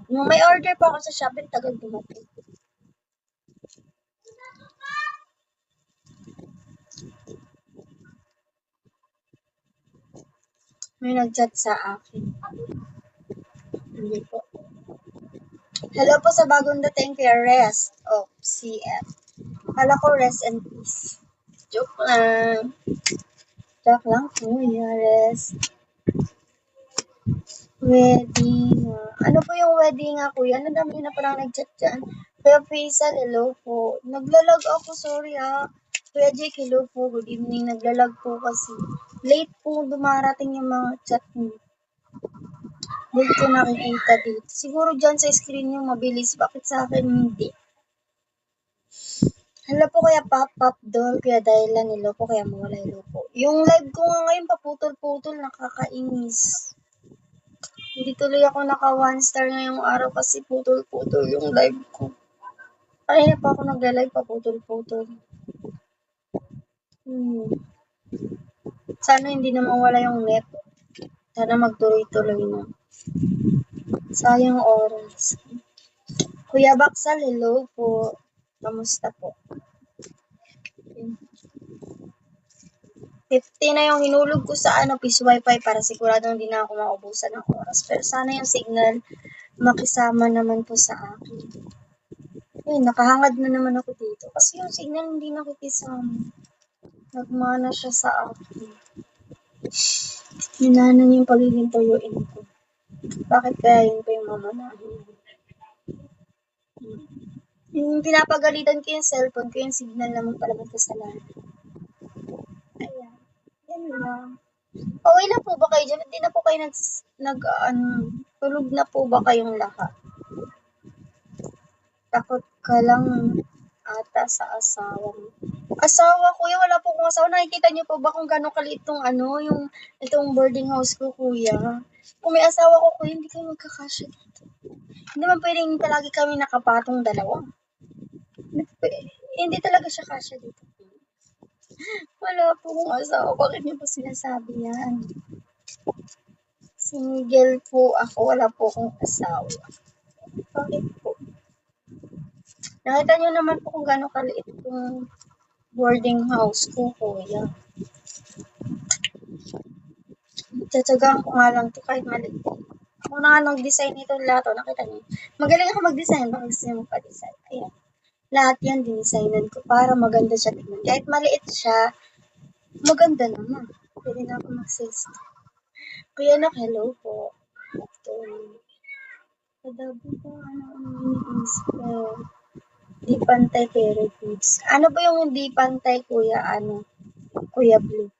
May order pa ako sa Shopee, tagal dumating. May nag-chat sa akin. Hindi po. Hello po sa bagong dating kay Rest of CF. Kala ko rest and peace. Joke lang. Joke lang po, Rest. Wedding. Ano po yung wedding nga, kuya? Ano dami na parang nag-chat dyan? Kuya Faisal, hello po. Naglalag ako, sorry Kuya Jake, hello po. Good evening. Naglalag po kasi. Late po dumarating yung mga chat niyo. Hindi ko nakikita dito. Siguro dyan sa screen yung mabilis. Bakit sa akin hindi? Hello po kaya Pop Doll, kaya Dylan, hello po kaya mawala, hello po. Yung live ko nga ngayon paputol-putol, nakakainis. Hindi tuloy ako naka 1 star ngayong araw kasi putol-putol yung live ko. Kanina pa ako nagla-live paputol-putol. Sana hindi na mawala yung net. Sana magtuloy-tuloy na. Sayang oras. Kuya Baksal, hello po. Kamusta po? 50 na yung hinulog ko sa piece wifi para sigurado hindi na ako maubusan ng oras. Pero sana yung signal makisama naman po sa akin. Nakahangad na naman ako dito. Kasi yung signal hindi nakikisama. Nagmana siya sa akin. Hinanan yung pagiging tuyuin ko. Bakit kaya yun pa yung mamanahin? Yung pinapagalitan ko yung cellphone ko, yung signal naman pala magkasalanan. Ayan. Yan lang. Okay na po ba kayo dyan? Hindi na po kayo tulog na po ba kayong lahat? Takot ka lang ata sa asawa mo. Asawa, kuya, wala po akong asawa. Nakikita niyo po ba kung gano'ng kaliit itong boarding house ko, kuya? Kung may asawa ko, kuya, hindi kayo magkakasya dito. Hindi naman pwedeng palagi kami nakapatong dalawa. Hindi talaga siya kasya dito. Wala po akong asawa. Bakit niyo po sinasabi yan? Single po ako. Wala po akong asawa. Bakit po? Nakita niyo naman po kung gano'ng kaliit itong boarding house ko, kuya. Tsatsagaan ko nga lang ito kahit maliit. Ako na nga nag-design nito lahat. Nakita niyo. Magaling ako mag-design. Bakit gusto niyo magpa-design? Ayan. Lahat yan dinisignan ko para maganda siya tignan. Kahit maliit siya, maganda naman. Pwede na ako mag-sales. Kuya anak, hello po. Kadabo ba? Di pantay pero goods. Ano ba yung di pantay, kuya? Kuya Blue?